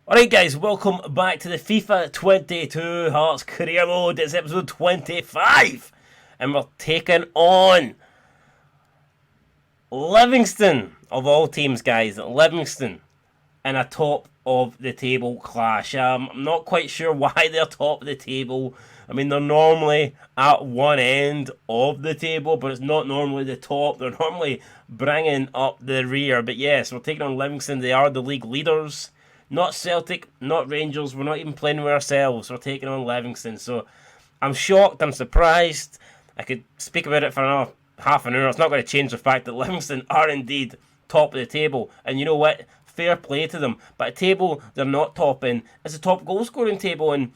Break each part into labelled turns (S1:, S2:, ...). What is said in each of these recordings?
S1: Alright guys, welcome back to the FIFA 22 Hearts career mode. It's episode 25 and we're taking on Livingston, of all teams guys. Livingston in a top of the table clash. I'm not quite sure why they're top of the table. I mean, they're normally at one end of the table, but it's not normally the top. They're normally bringing up the rear. But yes, we're taking on Livingston. They are the league leaders. Not Celtic, not Rangers. We're not even playing with ourselves. We're taking on Livingston. So I'm shocked. I'm surprised. I could speak about it for another half an hour. It's not going to change the fact that Livingston are indeed top of the table. And you know what? Fair play to them. But a table they're not top in is the top goal scoring table. And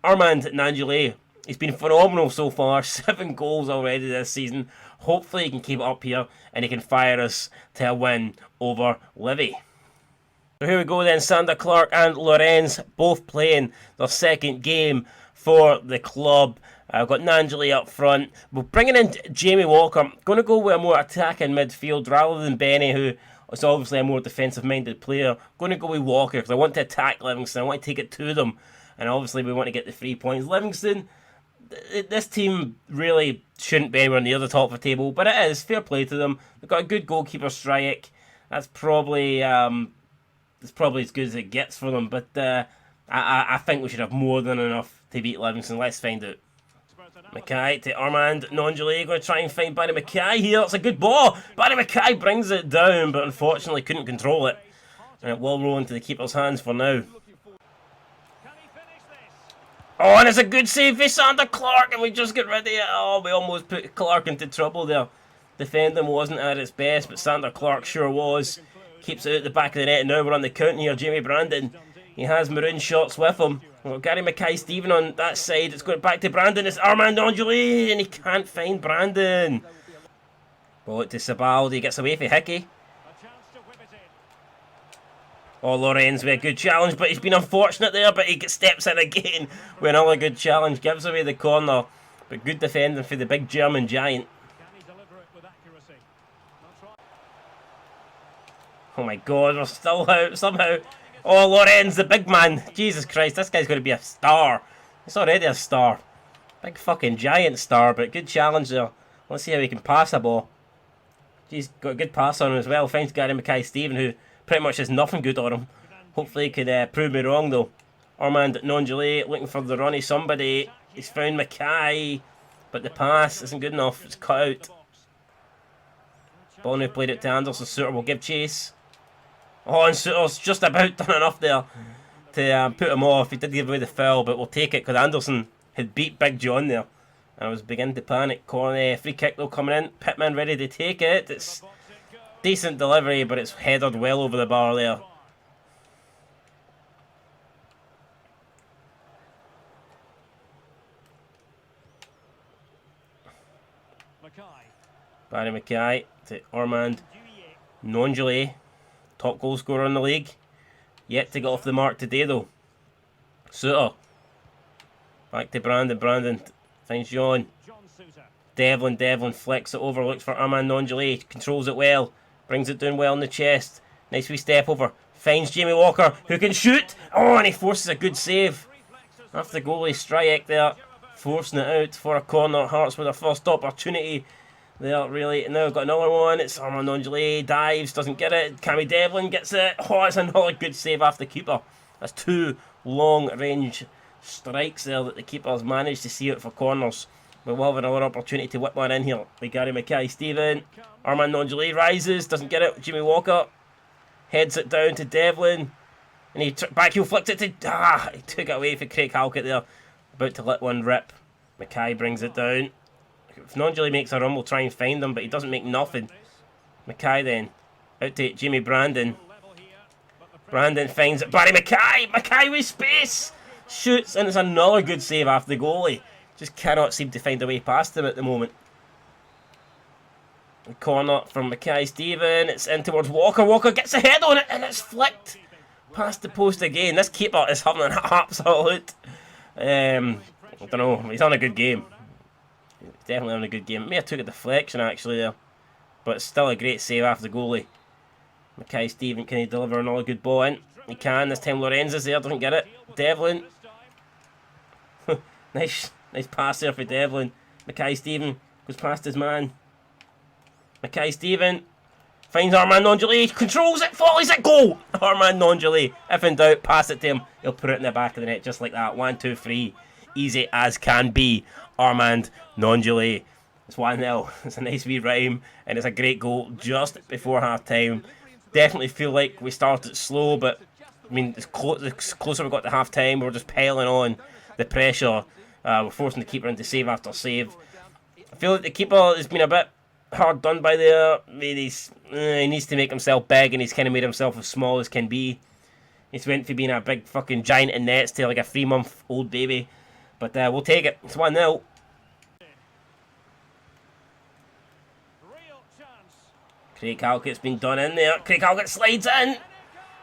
S1: Armand Nangelay, he's been phenomenal so far. 7 goals already this season. Hopefully he can keep it up here and he can fire us to a win over Livy. So here we go then, Sander Clark and Lorenz both playing their second game for the club. I've got Nangelay up front. We're bringing in Jamie Walker. Going to go with a more attacking midfield rather than Benny, who is obviously a more defensive-minded player. Going to go with Walker because I want to attack Livingston. I want to take it to them. And obviously we want to get the 3 points. Livingston, this team really shouldn't be anywhere near the top of the table, but it is. Fair play to them. They've got a good goalkeeper strike. That's probably... it's probably as good as it gets for them, but I think we should have more than enough to beat Livingston. Let's find out. Mackay to Armand Nangelay, going to try and find Barry Mackay here. It's a good ball. Barry Mackay brings it down, but unfortunately couldn't control it. And it will roll into the keeper's hands for now. Oh, and it's a good save for Sander Clark, and we just get rid of it. Oh, we almost put Clark into trouble there. Defending wasn't at its best, but Sander Clark sure was. Keeps it out the back of the net, and now we're on the counter here. Jamie Brandon, he has maroon shots with him. Well, Gary Mackay-Steven on that side. It's going back to Brandon. It's Armand Nangelay, and he can't find Brandon. Ball it to Sabaldi. He gets away for Hickey. Oh, Lorenz with a good challenge, but he's been unfortunate there, but he steps in again with another good challenge. Gives away the corner, but good defending for the big German giant. Oh my god, we're still out somehow. Oh, Lorenz, the big man. Jesus Christ, this guy's going to be a star. He's already a star. Big fucking giant star, but good challenge there. Let's see how he can pass the ball. He's got a good pass on him as well. Finds Gary Mackay-Steven, who pretty much has nothing good on him. Hopefully he could prove me wrong, though. Armand Nangelay looking for the runny somebody. He's found Mackay, but the pass isn't good enough. It's cut out. Ball now played it to Anderson. Suter will give chase. Oh, and Suter's just about done enough there to put him off. He did give away the foul, but we'll take it because Anderson had beat Big John there. And I was beginning to panic. Corner, free kick though coming in. Pittman ready to take it. It's decent delivery, but it's headed well over the bar there. Barry Mackay to Armand Nangelay. Top goal scorer in the league. Yet to get off the mark today though. Suter. Back to Brandon. Brandon finds John. Devlin flicks it over. Looks for Armand Nangelay. Controls it well. Brings it down well in the chest. Nice wee step over. Finds Jamie Walker, who can shoot. Oh, and he forces a good save. After the goalie strike there. Forcing it out for a corner. Hearts with their first opportunity. There, really. Now we've got another one. It's Armand Nangelay. Dives, doesn't get it. Cammy Devlin gets it. Oh, it's another good save after the keeper. That's 2 long-range strikes there that the keeper's managed to see out for corners. But we'll have another opportunity to whip one in here with Gary Mackay-Steven. Armand Nangelay rises, doesn't get it. Jimmy Walker heads it down to Devlin. And he back heel flicked it to... he took it away for Craig Halkett there. About to let one rip. Mackay brings it down. If Nangelay makes a run, we'll try and find him, but he doesn't make nothing. Mackay then. Out to Jamie Brandon. Brandon finds it. Barry Mackay! Mackay with space! Shoots, and it's another good save after the goalie. Just cannot seem to find a way past him at the moment. The corner from Mackay-Steven. It's in towards Walker. Walker gets a head on it, and it's flicked past the post again. This keeper is having an absolute... I don't know. He's on a good game. Definitely on a good game. May have took a deflection actually there, but it's still a great save after the goalie. Mackay-Steven, can he deliver another good ball in? He can. This time Lorenzo's there. Doesn't get it. Devlin. Nice pass there for Devlin. Mackay-Steven goes past his man. Mackay-Steven finds Armand Nongelé. Controls it. Volleys it. Goal! Armand Nongelé. If in doubt, pass it to him. He'll put it in the back of the net just like that. 1, 2, 3. Easy as can be. Armand Nongelé. It's 1-0. It's a nice wee rhyme. And it's a great goal just before half-time. Definitely feel like we started slow, but I mean, the closer we got to half-time, we're just piling on the pressure. We're forcing the keeper into save after save. I feel like the keeper has been a bit hard done by there. Maybe he needs to make himself big, and he's kind of made himself as small as can be. He's went from being a big fucking giant in nets to like a 3-month-old baby. But we'll take it. It's 1-0. Craig Halkett's been done in there. Craig Halkett slides in.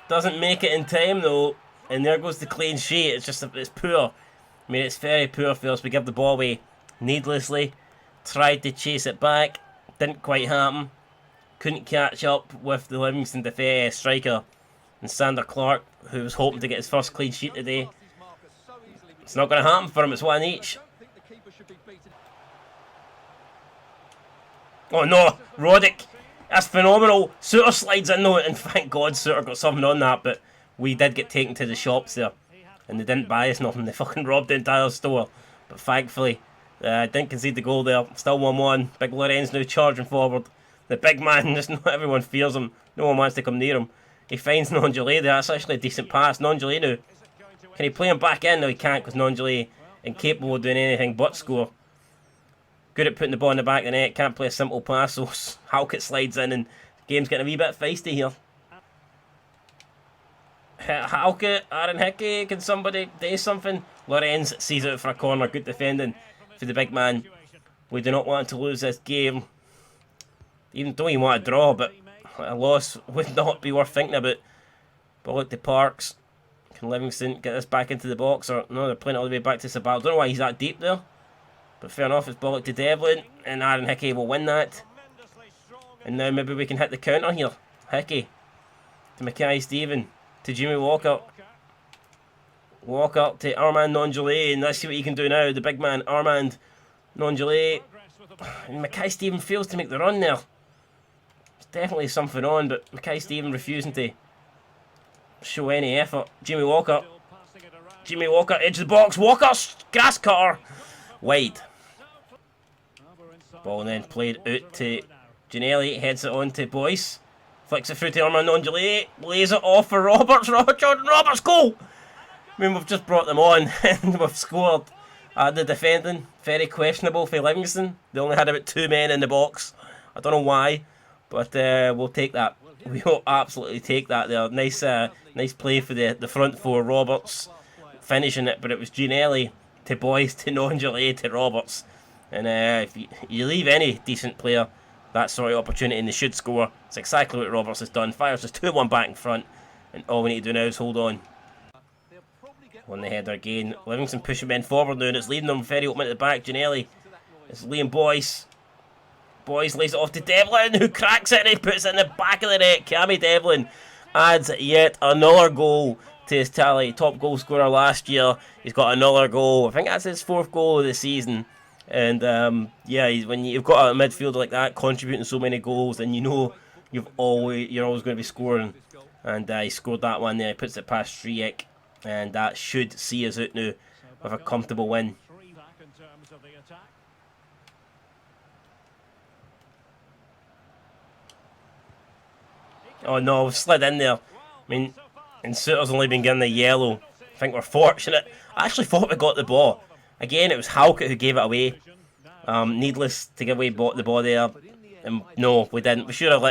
S1: Doesn't make it in time though. And there goes the clean sheet. It's poor. I mean, it's very poor for us. We give the ball away needlessly. Tried to chase it back. Didn't quite happen. Couldn't catch up with the Livingston striker. And Sander Clark, who was hoping to get his first clean sheet today. It's not going to happen for him. It's 1 each. Oh no, Roddick. That's phenomenal. Suter slides in though, and thank God Suter got something on that, but we did get taken to the shops there. And they didn't buy us nothing. They fucking robbed the entire store. But thankfully, didn't concede the goal there. Still 1-1. Big Lorenz now charging forward. The big man, just not everyone fears him. No one wants to come near him. He finds Nongelé there. That's actually a decent pass. Nongelé now. Can he play him back in? No, he can't, because Nongelé incapable of doing anything but score. Good at putting the ball in the back of the net. Can't play a simple pass, so Halkett slides in, and the game's getting a wee bit feisty here. Halkett, Aaron Hickey, can somebody do something? Lorenz sees it for a corner. Good defending for the big man. We do not want to lose this game. Even don't even want to draw, but a loss would not be worth thinking about. But look, the Parks. Can Livingston get this back into the box? Or no, they're playing it all the way back to Sabal. Don't know why he's that deep there. But fair enough, it's Bullock to Devlin. And Aaron Hickey will win that. And now maybe we can hit the counter here. Hickey to Mackay-Steven. To Jimmy Walker. Walker to Armand Nongelé. And let's see what he can do now. The big man, Armand Nongelé. And Mackay-Steven fails to make the run there. There's definitely something on, but Mackay-Steven refusing to show any effort. Jimmy Walker. Jimmy Walker, edge of the box. Walker, grass cutter. Wide. Ball then played out to Giannelli. Heads it on to Boyce. Flicks it through to Armand Nongelé. Lays it off for Roberts. Jordan Roberts, goal! I mean, we've just brought them on and we've scored. The defending, very questionable for Livingston. They only had about 2 men in the box. I don't know why, but we'll take that. We will absolutely take that there. Nice play for the front four. Roberts finishing it, but it was Giannelli to Boyce to Nongelé to Roberts. And if you leave any decent player that sort of opportunity and they should score, it's exactly what Roberts has done. Fires us 2-1 back in front, and all we need to do now is hold on. On the header again. Livingston pushing men forward now, and it's leading them very open at the back. Giannelli. It's Liam Boyce. Boyce lays it off to Devlin, who cracks it and he puts it in the back of the net. Cammy Devlin adds yet another goal to his tally. Top goal scorer last year. He's got another goal. I think that's his 4th goal of the season. And yeah, when you've got a midfielder like that contributing so many goals, then you know you're always going to be scoring. And he scored that one there. He puts it past Striek, and that should see us out now with a comfortable win. Oh no, we've slid in there. I mean, and Suter's only been given the yellow. I think we're fortunate. I actually thought we got the ball. Again, it was Halkett who gave it away. Needless to give away the ball there. And no, we didn't. We should have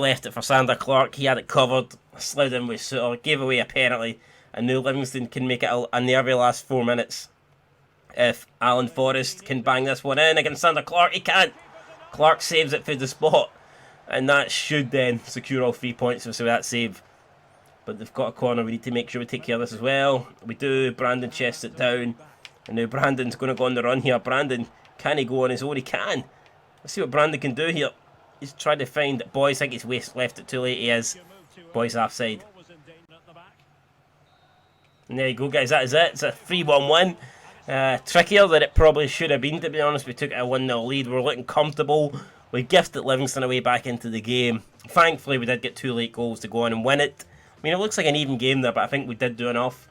S1: left it for Sander Clark. He had it covered. Slid in with Suter. Gave away a penalty. And now Livingston can make it a nervy last 4 minutes. If Alan Forrest can bang this one in against Sander Clark, he can't. Clark saves it for the spot. And that should then secure all 3 points with that save. But they've got a corner. We need to make sure we take care of this as well. We do. Brandon chests it down. And now Brandon's going to go on the run here. Brandon, can he go on his own? He can. Let's see what Brandon can do here. He's trying to find Boyce. I think he's left it too late. He is. Boyce offside. And there you go, guys. That is it. It's a 3-1 win. Trickier than it probably should have been, to be honest. We took a 1-0 lead. We're looking comfortable. We gifted Livingston away back into the game. Thankfully, we did get 2 late goals to go on and win it. I mean, it looks like an even game there, but I think we did do enough.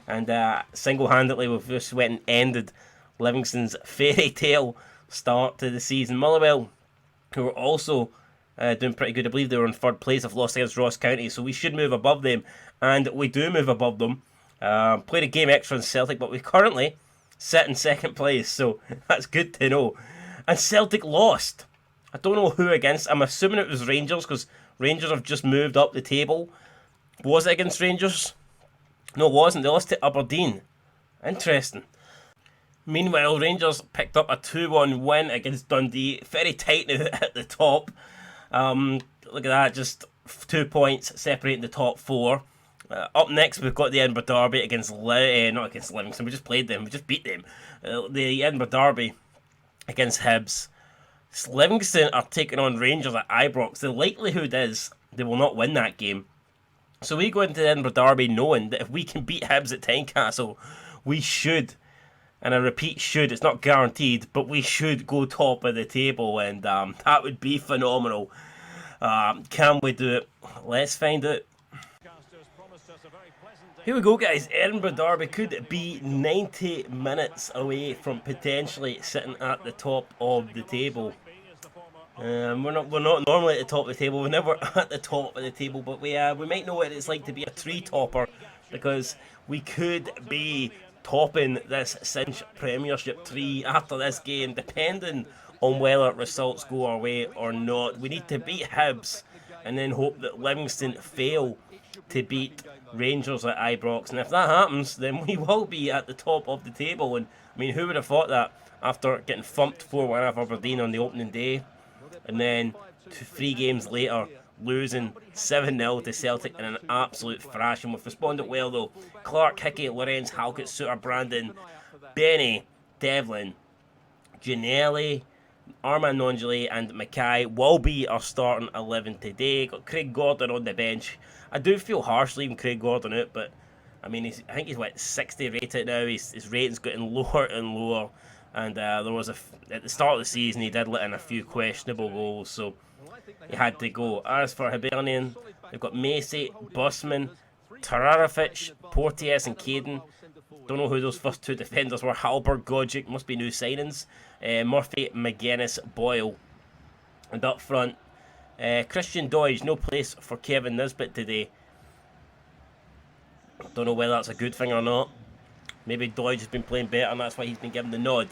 S1: And single-handedly, we've just went and ended Livingston's fairy tale start to the season. Motherwell, who were also doing pretty good. I believe they were in 3rd place. I've lost against Ross County, so we should move above them. And we do move above them. Played a game extra in Celtic, but we currently sit in 2nd place, so that's good to know. And Celtic lost. I don't know who against. I'm assuming it was Rangers, because Rangers have just moved up the table. Was it against Rangers? No, it wasn't. They lost to Aberdeen. Interesting. Meanwhile, Rangers picked up a 2-1 win against Dundee. Very tight now at the top. Look at that, just 2 points separating the top 4. Up next, we've got the Edinburgh Derby against not against Livingston. We just played them. We just beat them. The Edinburgh Derby against Hibs. Livingston are taking on Rangers at Ibrox. The likelihood is they will not win that game. So we go into the Edinburgh Derby knowing that if we can beat Hibs at Tynecastle, we should, and I repeat should, it's not guaranteed, but we should go top of the table, and that would be phenomenal. Can we do it? Let's find out. Here we go, guys. Edinburgh Derby could be 90 minutes away from potentially sitting at the top of the table. We're not normally at the top of the table. We're never at the top of the table, but we might know what it's like to be a 3-topper, because we could be topping this CINCH Premiership 3 after this game, depending on whether results go our way or not. We need to beat Hibs and then hope that Livingston fail to beat Rangers at Ibrox, and if that happens, then we will be at the top of the table. And I mean, who would have thought that after getting thumped 4-1 off Aberdeen on the opening day, and then 3 games later losing 7-0 to Celtic in an absolute thrashing. We've responded well though. Clark, Hickey, Lorenz, Halkett, Suter, Brandon, Benny, Devlin, Gianelli, Armand Nongelay and Mackay will be our starting 11 today. Got Craig Gordon on the bench. I do feel harsh leaving Craig Gordon out, but I mean, I think he's what, 60 rated now. His rating's getting lower and lower, and there was at the start of the season he did let in a few questionable goals, so he had to go. As for Hibernian, they've got Macy, Busman, Tararovic, Porteous and Caden. Don't know who those first 2 defenders were. Halberg, Godzic, must be new signings. Murphy, McGuinness, Boyle. And up front, Christian Doidge, no place for Kevin Nisbet today. Don't know whether that's a good thing or not. Maybe Doidge has been playing better and that's why he's been given the nod.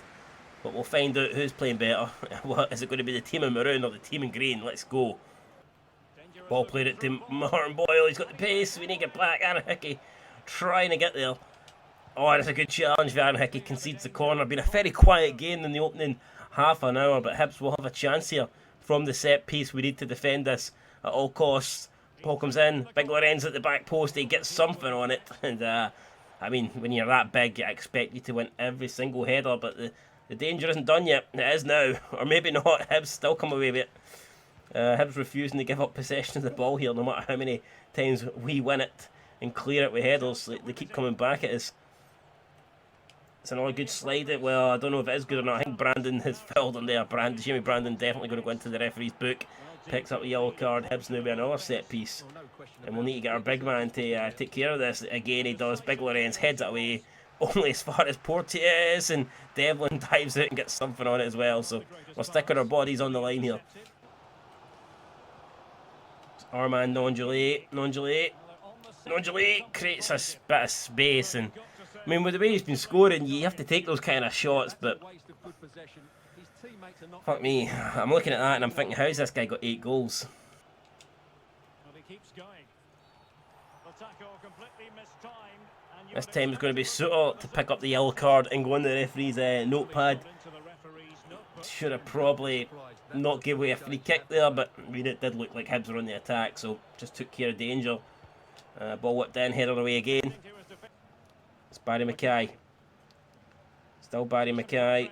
S1: But we'll find out who's playing better. What, is it going to be the team in maroon or the team in green? Let's go. Ball played it to Martin Boyle. He's got the pace. We need to get back. Aaron Hickey trying to get there. Oh, it's a good challenge. Aaron Hickey concedes the corner. Been a very quiet game in the opening half an hour, but Hibs will have a chance here from the set piece. We need to defend this at all costs. Ball comes in. Big Lorenz at the back post. He gets something on it. And I mean, when you're that big, I expect you to win every single header, but the danger isn't done yet. It is now. Or maybe not. Hibs still come away with it. Hibs refusing to give up possession of the ball here, no matter how many times we win it and clear it with headers. They keep coming back at us. It's another good slide. Well, I don't know if it is good or not. I think Brandon has fouled on there. Jamie Brandon definitely going to go into the referee's book. Picks up a yellow card. Hibs now with another set piece. And we'll need to get our big man to take care of this. Again, he does. Big Lorenz heads it away. Only as far as Porteous, and Devlin dives out and gets something on it as well. So we're sticking our bodies on the line here. Armand Nongelay creates a bit of space, and I mean, with the way he's been scoring, you have to take those kind of shots, but fuck me, I'm looking at that and I'm thinking, how's this guy got 8 goals? This time it's going to be Suter to pick up the yellow card and go on the referee's notepad. Should have probably not give away a free kick there, but I mean, it did look like Hibs were on the attack, so just took care of danger. Ball whipped in, header away again. It's Barry Mackay. Still Barry Mackay.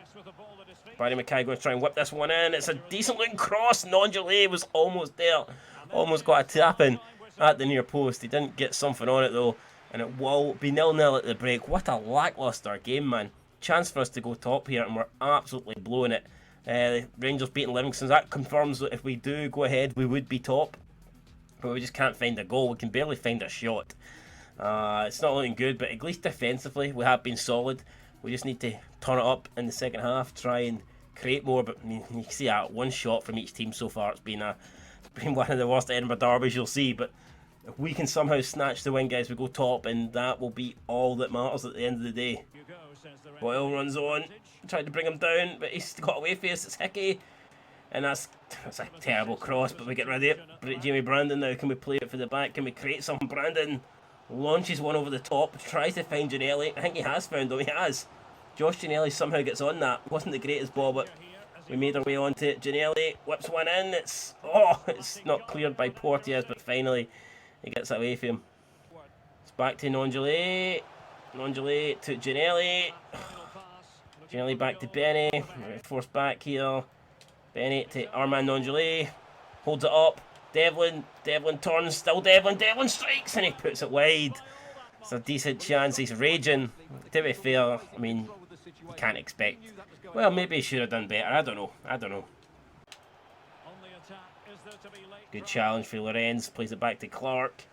S1: Barry Mackay going to try and whip this one in. It's a decent looking cross. Nongelay was almost there. Almost got a tap in at the near post. He didn't get something on it though. And it will be 0-0 at the break. What a lacklustre game, man. Chance for us to go top here, and we're absolutely blowing it. Rangers beating Livingston. That confirms that if we do go ahead, we would be top. But we just can't find a goal. We can barely find a shot. It's not looking good, but at least defensively, we have been solid. We just need to turn it up in the second half, try and create more. But I mean, you can see that one shot from each team so far. It's been one of the worst Edinburgh derbies you'll see. But if we can somehow snatch the win, guys, we go top, and that will be all that matters at the end of the day. Boyle runs on, tried to bring him down, but he's got away from us. It's Hickey, and that's a terrible cross, but we get rid of it. Jamie Brandon now, can we play it for the back? Can we create something? Brandon launches one over the top, tries to find Giannelli. I think he has found him, he has. Josh Giannelli somehow gets on that. Wasn't the greatest ball, but we made our way onto it. Giannelli whips one in. It's not cleared by Porteous, but finally he gets away from him. It's back to Nonjoli. Nonjoli to Giannelli. Giannelli back to Benny. Forced back here. Benny to Armand Nonjoli. Holds it up. Devlin turns. Still Devlin. Devlin strikes and he puts it wide. It's a decent chance. He's raging. To be fair, I mean, you can't expect. Well, maybe he should have done better. I don't know. Good challenge for Lorenz. Plays it back to Clark.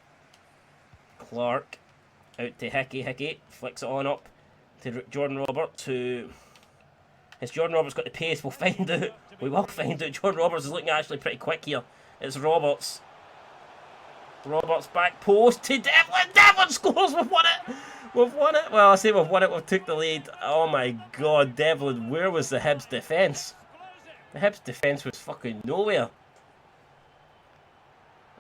S1: Clark out to Hickey. Hickey flicks it on up to Jordan Roberts. Has Jordan Roberts got the pace? We'll find out. We will find out. Jordan Roberts is looking actually pretty quick here. It's Roberts. Roberts back post to Devlin. Devlin scores. We've won it. We've won it. Well, I say we've won it. We've took the lead. Oh my God, Devlin. Where was the Hibs defence? The Hibs defence was fucking nowhere.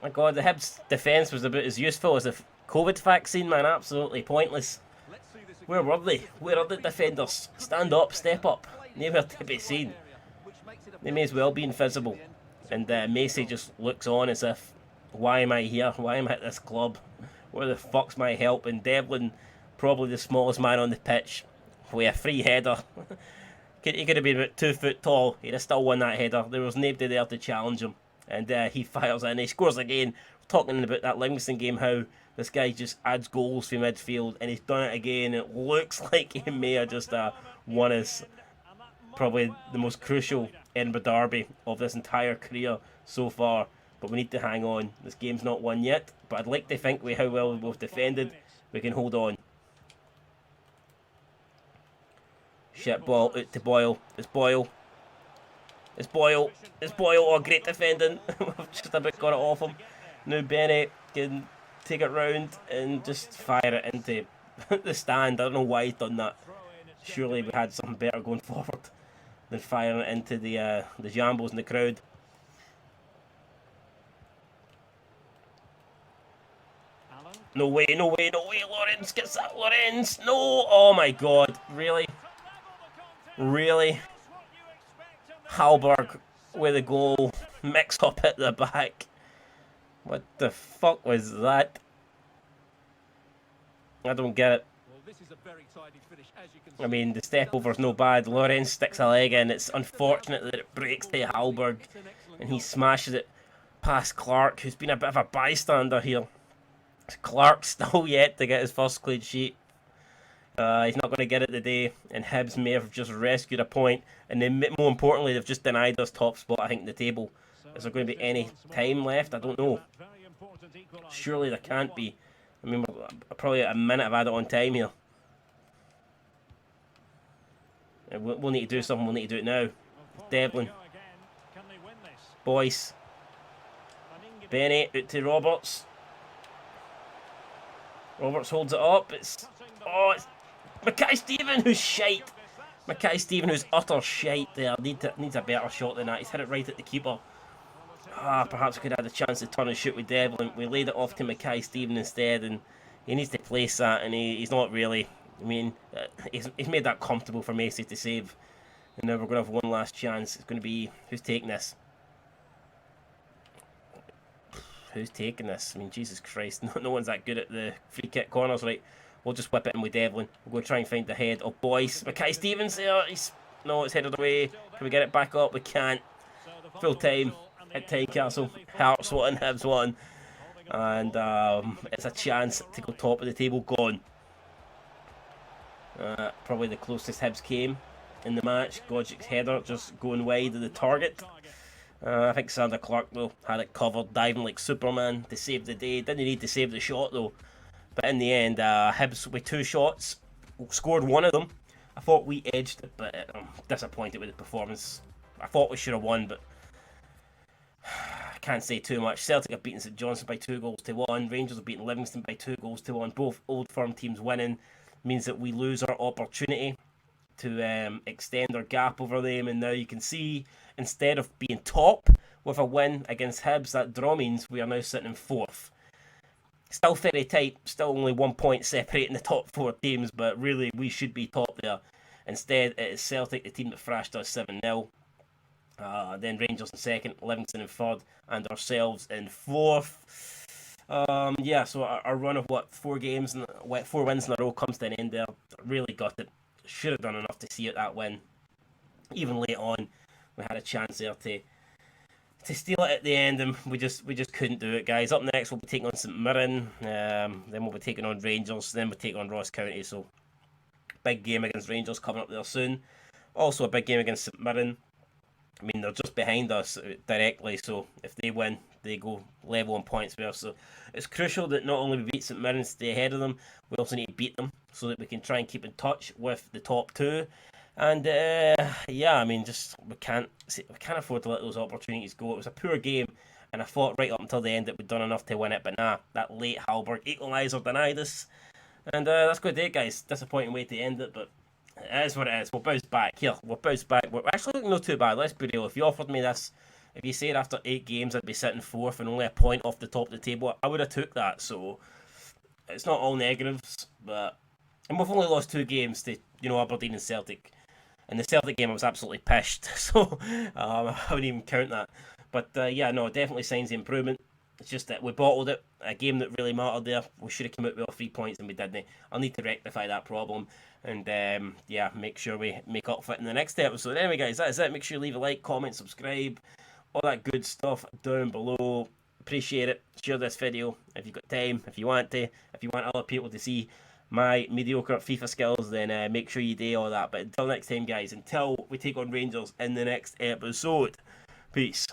S1: My God, the Hibs defence was about as useful as the COVID vaccine, man. Absolutely pointless. Where were they? Where are the defenders? Stand up, step up. Nowhere to be seen. They may as well be invisible. And Macy just looks on as if, why am I here? Why am I at this club? Where the fuck's my help? And Devlin, probably the smallest man on the pitch, with a free header. He could have been about 2 foot tall. He'd have still won that header. There was nobody there to challenge him. And he fires in. He scores again. We're talking about that Livingston game, how this guy just adds goals from midfield. And he's done it again. It looks like he may have just won us probably the most crucial Edinburgh derby of this entire career so far. But we need to hang on. This game's not won yet. But I'd like to think with how well we've defended, we can hold on. Shit ball out to Boyle. It's Boyle. It's Boyle. It's Boyle. Oh, great defending. We've just about got it off him. Now Benny can take it round and just fire it into the stand. I don't know why he's done that. Surely we had something better going forward than firing it into the Jambos in the crowd. No way, no way, no way. Lorenz gets that. Lorenz. No. Oh my God. Really? Really? Halberg with a goal. Mix up at the back. What the fuck was that? I don't get it. I mean, the step over's no bad. Lorenz sticks a leg in. It's unfortunate that it breaks to Halberg and he smashes it past Clark, who's been a bit of a bystander here. Clark's still yet to get his first clean sheet. He's not going to get it today, and Hibs may have just rescued a point, and then more importantly, they've just denied us top spot, I think, in the table. Is there going to be any time left? I don't know. Surely there can't be. I mean, we're probably a minute of added on time here. We'll need to do something. We'll need to do it now. Devlin. Boyce. Benny out to Roberts. Roberts holds it up. It's Mackay-Steven, who's shite. Mackay-Steven, who's utter shite there. Needs a better shot than that. He's hit it right at the keeper. Perhaps we could have had a chance to turn and shoot with Devlin. We laid it off to Mackay-Steven instead, and he needs to place that, and he's not really. I mean, he's made that comfortable for Macy to save. And now we're going to have one last chance. It's going to be, who's taking this? Who's taking this? I mean, Jesus Christ, no one's that good at the free kick corners, right? We'll just whip it in with Devlin. We'll go try and find the head of Boyce. Mackay-Stevens there. No, it's headed away. Can we get it back up? We can't. Full time at Tynecastle. Hearts won, Hibs won. and it's a chance to go top of the table. Gone. Probably the closest Hibs came in the match. Godjik's header just going wide of the target. I think Sander Clark though had it covered, diving like Superman to save the day. Didn't need to save the shot though. But in the end, Hibs with 2 shots scored 1 of them. I thought we edged it, but I'm disappointed with the performance. I thought we should have won, but I can't say too much. Celtic have beaten St Johnstone by 2-1. Rangers have beaten Livingston by 2-1. Both Old Firm teams winning means that we lose our opportunity to extend our gap over them. And now you can see, instead of being top with a win against Hibs, that draw means we are now sitting in 4th. Still very tight, still only 1 point separating the top 4 teams, but really we should be top there. Instead, it is Celtic, the team that thrashed us 7-0. Then Rangers in 2nd, Livingston in 3rd, and ourselves in 4th. Yeah, so our run of 4 wins in a row comes to an end there. Really got it. Should have done enough to see it, that win. Even late on, we had a chance there to steal it at the end, and we just couldn't do it, guys. Up next, we'll be taking on St Mirren, then we'll be taking on Rangers, then we'll take on Ross County. So, big game against Rangers coming up there soon. Also, a big game against St Mirren. I mean, they're just behind us directly, so if they win, they go level on points there. So, it's crucial that not only we beat St Mirren, stay ahead of them, we also need to beat them so that we can try and keep in touch with the top 2. And yeah, I mean, just we can't afford to let those opportunities go. It was a poor game, and I thought right up until the end that we'd done enough to win it, but nah, that late Halberg equaliser denied us, and that's good day, guys. Disappointing way to end it, but it is what it is. We'll bounce back here. We'll bounce back. We're actually looking not too bad. Let's be real. If you offered me this, if you said after 8 games I'd be sitting 4th and only a point off the top of the table, I would have took that. So it's not all negatives, but and we've only lost 2 games to Aberdeen and Celtic. In the Celtic game, I was absolutely pissed, so I wouldn't even count that. But yeah, no, definitely signs of improvement. It's just that we bottled it, a game that really mattered there. We should have come out with all 3 points and we didn't. I'll need to rectify that problem and yeah, make sure we make up for it in the next episode. Anyway, guys, that is it. Make sure you leave a like, comment, subscribe, all that good stuff down below. Appreciate it. Share this video if you've got time, if you want to, if you want other people to see my mediocre FIFA skills, then make sure you do all that. But until next time, guys, until we take on Rangers in the next episode, peace.